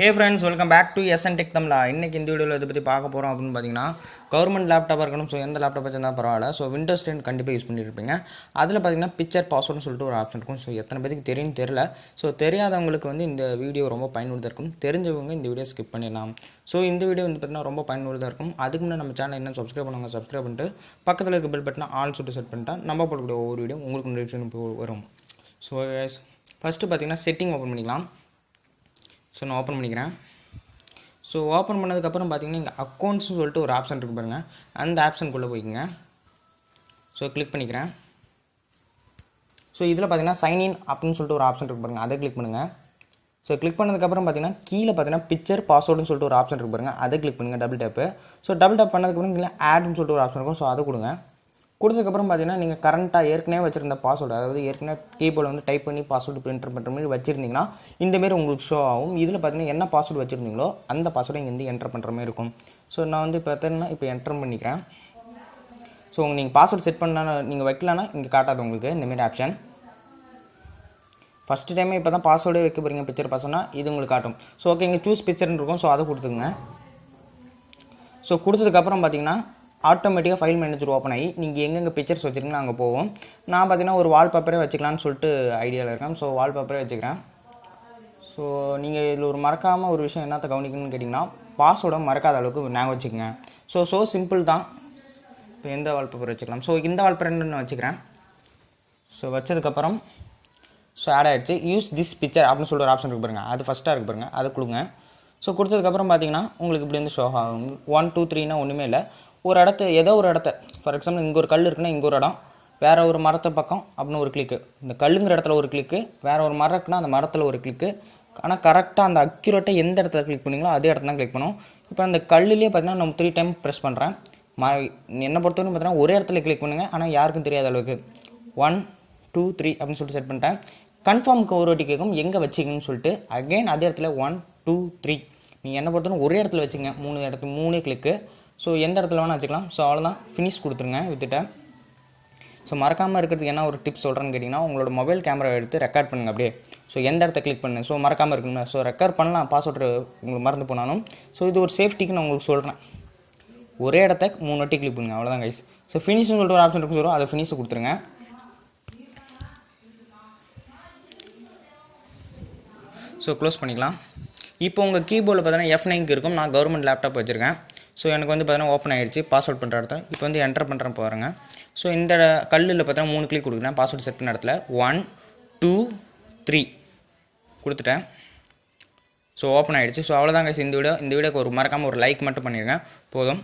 Hey friends, welcome back to SN Tech Tamla. இன்னைக்கு இந்த வீடியோவில் இதை பற்றி பார்க்க போகிறோம் அப்படின்னு பார்த்தீங்கன்னா கவர்மெண்ட் லேப்டாப்பாக இருக்கணும். ஸோ எந்த லேப்டாப் வச்சிருந்தா பரவாயில்ல. ஸோ விண்டோஸ் 10 கண்டிப்பாக யூஸ் பண்ணிட்டு இருப்பீங்க. அதில் பார்த்தீங்கன்னா பிக்சர் பாஸ்வேர்டுன்னு சொல்லிட்டு ஒரு ஆப்ஷன் இருக்கும். ஸோ எத்தனை பேருக்கு தெரியும் தெரியல. ஸோ தெரியாதவங்களுக்கு வந்து இந்த வீடியோ ரொம்ப பயனுள்ளதாக இருக்கும். தெரிஞ்சவங்க இந்த வீடியோ ஸ்கிப் பண்ணிடலாம். ஸோ இந்த வீடியோ வந்து பார்த்தீங்கன்னா ரொம்ப பயனுள்ளதாக இருக்கும். அதுக்கு முன்னாடி நம்ம சேனல் என்ன சப்ஸ்கிரைப் பண்ணுவாங்க, சப்ஸ்கிரைப் பண்ணிட்டு பக்கத்தில் இருக்க பெல் பட்டனை ஆல் சுட்டு செட் பண்ணிட்டா நம்ம போடக்கூடிய ஒவ்வொரு வீடியோ உங்களுக்கு நோட்டிஃபிகேஷன் வரும். ஸோ ஃபஸ்ட்டு பார்த்தீங்கன்னா செட்டிங் ஓப்பன் பண்ணிக்கலாம். ஸோ நான் ஓப்பன் பண்ணிக்கிறேன். ஸோ ஓப்பன் பண்ணதுக்கப்புறம் பார்த்தீங்கன்னா இங்கே அக்கௌண்ட்ஸ்னு சொல்லிட்டு ஒரு ஆப்ஷன் இருக்குது பாருங்கள். அந்த ஆப்ஷனுக்குள்ளே போய்க்குங்க. ஸோ கிளிக் பண்ணிக்கிறேன். ஸோ இதில் பார்த்தீங்கன்னா சைன்இன் அப்படின்னு சொல்லிட்டு ஒரு ஆப்ஷன் இருக்குது பாருங்கள். அதை கிளிக் பண்ணுங்கள். ஸோ கிளிக் பண்ணதுக்கப்புறம் பார்த்தீங்கன்னா கீழே பார்த்தீங்கன்னா பிக்சர் பாஸ்வேர்டுன்னு சொல்லிட்டு ஒரு ஆப்ஷன் இருக்குது பாருங்கள். அதை கிளிக் பண்ணுங்கள், double tap. So double tap பண்ணதுக்கப்புறம் கீழே ஆட்னு சொல்லிட்டு ஒரு ஆப்ஷன் இருக்கும். ஸோ அதை கொடுங்க. கொடுத்ததுக்கப்புறம் பார்த்தீங்கன்னா நீங்கள் கரண்ட்டாக ஏற்கனவே வச்சுருந்த பாஸ்வேர்டு, அதாவது ஏற்கனவே கீபோர்டில் வந்து டைப் பண்ணி பாஸ்வேர்டு பிரிண்டர் பண்ணுற மாதிரி வச்சுருந்தீங்கன்னா இந்தமாரி உங்களுக்கு ஷோ ஆகும். இதில் பார்த்தீங்கன்னா என்ன பாஸ்வேர்டு வச்சுருந்தீங்களோ அந்த பாஸ்வேர்டை இங்கே வந்து என்டர் பண்ணுற மாதிரி இருக்கும். ஸோ நான் வந்து பார்த்தீங்கன்னா இப்போ என்டர் பண்ணிக்கிறேன். ஸோ நீங்கள் பாஸ்வேர்டு செட் பண்ணா நீங்கள் வைக்கலன்னா இங்கே காட்டாது உங்களுக்கு இந்தமாரி ஆப்ஷன். ஃபஸ்ட்டு டைமே இப்போ தான் பாஸ்வேர்டே வைக்க போகிறீங்க பிக்சர் பாஸ்வேர்டுனா இது உங்களுக்கு காட்டும். ஸோ ஓகே, இங்கே சூஸ் பிக்சர்னு இருக்கும். ஸோ அதை கொடுத்துங்க. ஸோ கொடுத்ததுக்கப்புறம் பார்த்தீங்கன்னா ஆட்டோமேட்டிக்காக ஃபைல் மேனேஜர் ஓப்பன் ஆகி நீங்கள் எங்கெங்கே பிக்சர்ஸ் வச்சுருக்கீங்கன்னா அங்கே போகும். நான் பார்த்தீங்கன்னா ஒரு வால்பேப்பரே வச்சுக்கலான்னு சொல்லிட்டு ஐடியாவில் இருக்கேன். ஸோ வால்பேப்பரே வச்சுக்கிறேன். ஸோ நீங்கள் இதில் ஒரு மறக்காமல் ஒரு விஷயம் என்னத்தை கவனிக்கணும்னு கேட்டிங்கன்னா பாஸ்வேர்டை மறக்காத அளவுக்கு ஞாபகம் வச்சுக்கோங்க. ஸோ சிம்பிள் தான். இப்போ எந்த வால்பேப்பர் வச்சுக்கலாம். ஸோ இந்த வால்பேப்பர் நான் வச்சுக்கிறேன். ஸோ வச்சதுக்கப்புறம் ஸோ ஆட் ஆகிடுச்சு. யூஸ் திஸ் பிக்சர் அப்படின்னு சொல்லிட்டு ஒரு ஆப்ஷன் இருக்கு பாருங்கள். அது ஃபஸ்ட்டாக இருக்கு பாருங்கள், அதை கொடுங்க. ஸோ கொடுத்ததுக்கப்புறம் பார்த்தீங்கன்னா உங்களுக்கு இப்படி வந்து ஷோ ஆகும். 1 2 3னா ஒன்றுமே இல்லை. ஒரு இடத்த ஏதோ ஒரு இடத்த ஃபார் எக்ஸாம்பிள் இங்கே ஒரு கல் இருக்குன்னா இங்கே ஒரு இடம், வேறு ஒரு மரத்தை பக்கம் அப்படின்னு ஒரு கிளிக்கு, இந்த கல்லுங்கிற இடத்துல ஒரு கிளிக்கு, வேறு ஒரு மரம் இருக்குன்னா அந்த மரத்தில் ஒரு கிளிக்கு. ஆனால் கரெக்டாக அந்த அக்யூரேட்டாக எந்த இடத்துல கிளிக் பண்ணிங்களோ அதே இடத்துல தான் கிளிக் பண்ணும். இப்போ அந்த கல்லுலேயே பார்த்தீங்கன்னா நான் 3 டைம் ப்ரெஸ் பண்ணுறேன். என்னை பொறுத்தவரைக்கும் பார்த்தீங்கன்னா ஒரே இடத்துல கிளிக் பண்ணுங்கள், ஆனால் யாருக்கும் தெரியாத அளவுக்கு 1 2 3 அப்படின்னு சொல்லிட்டு செட் பண்ணிட்டேன். கன்ஃபார்முக்கு ஒரு வாட்டி கேட்கும் எங்கே வச்சிங்கன்னு சொல்லிட்டு. அகெயின் அதே இடத்துல 1 2 3 நீங்கள் என்ன பொறுத்தவரை ஒரே இடத்துல வச்சுங்க. 3 கிளிக்கு. ஸோ எந்த இடத்துல வேணால் வச்சுக்கலாம். ஸோ அவ்வளோதான், ஃபினிஷ் கொடுத்துருங்க விட்டுட்டேன். ஸோ மறக்காமல் இருக்கிறதுக்கு என்ன ஒரு டிப்ஸ் சொல்கிறேன்னு கேட்டிங்கன்னா உங்களோட மொபைல் கேமரா எடுத்து ரெக்கார்ட் பண்ணுங்கள் அப்படியே. ஸோ எந்த இடத்த கிளிக் பண்ணு. ஸோ மறக்காமல் இருக்குங்க. ஸோ ரெக்கார்ட் பண்ணலாம் பாஸ்வேர்டு உங்களுக்கு மறந்து போனாலும். ஸோ இது ஒரு சேஃப்டிக்கு நான் உங்களுக்கு சொல்கிறேன். ஒரே இடத்த 3 வாட்டி கிளிக் பண்ணுங்கள், அவ்வளோதான் கைஸ். ஸோ ஃபினிஷ்னு சொல்லிட்டு ஒரு ஆப்ஷன் இருக்கும். சொல்லுவோம் அதை ஃபினிஷ் கொடுத்துருங்க. ஸோ க்ளோஸ் பண்ணிக்கலாம். இப்போ உங்கள் கீபோர்டில் பார்த்தீங்கன்னா F9 இருக்கும். நான் கவர்மெண்ட் லேப்டாப் வச்சுருக்கேன். ஸோ எனக்கு வந்து பார்த்தீங்கன்னா ஓப்பன் ஆகிடுச்சு பாஸ்வேர்ட் பண்ணுற இடத்துல. இப்போ வந்து என்டர் பண்ணுறேன் பாருங்கள். ஸோ இந்த கல்லில் பார்த்தீங்கன்னா 3 கிளிக் கொடுக்குறேன். பாஸ்வேர்டு செட் பண்ண இடத்துல 1 2 3 கொடுத்துட்டேன். ஸோ ஓப்பன் ஆகிடுச்சு. ஸோ அவ்வளோதாங்க இந்த வீடியோக்கு ஒரு மறக்காமல் ஒரு லைக் மட்டும் பண்ணிடுங்க போதும்.